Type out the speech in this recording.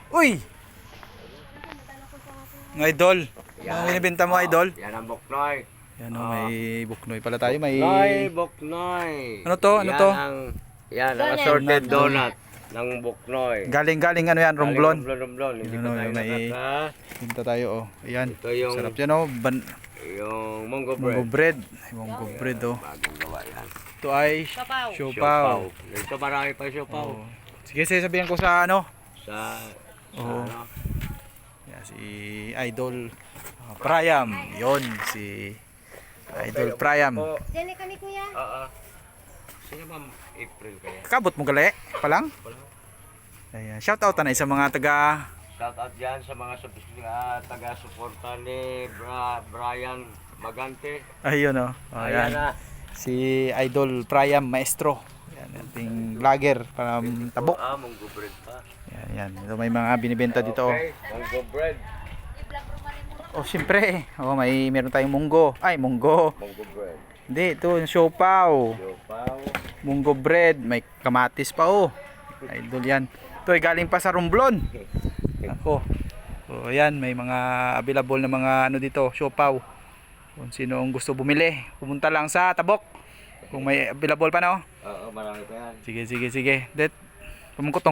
Uy! Mga idol. Mga binibenta mo, idol? Yan ang buknoy. Yan o, may buknoy pala tayo. May... Buknoy. Ano to? Ano to? Yan ang assorted donut ng buknoy. Galing ano yan, romblon. Romblon. Hindi Yun, pa tayo may- nakaka. Binta tayo o. Ayan. Ito yung, Sarap yan o. yung munggo Munggo bread. bread. Munggo bread o. Bagong gawa yan. Ito ay siopaw. Ito marami pa siopaw. Oh. Sige, sabihan ko sa ano. Sa Oo. ano? Yan, si Idol Priam. Yon si Idol Priam. Diyan kami kuya. Oo. Sino ma'am? April kaya? Kabot mo gali pa lang. Ayan, shout out na sa mga taga Shout out dyan sa mga taga-suporta ni Brian Magante. ayun o. Ayan Ayan. na. Si Idol Priam Maestro. Yan, ating vlogger para Tabok. Munggo bread pa. Yan. Ito may mga binibenta dito. Okay, munggo bread. Oh, siyempre. Oh, meron tayong munggo. Ay, munggo. Munggo bread. Hindi, ito siopaw. Siopaw. Munggo bread, may kamatis pa oh. Idol yan. Ito ay galing pa sa Romblon. Ako. So ayan, may mga available na mga ano dito, siopaw. Kung sino ang gusto bumili, pumunta lang sa Tabok. Kung may available pa no. Oo, marami pa yan. Sige. Det, pamungkot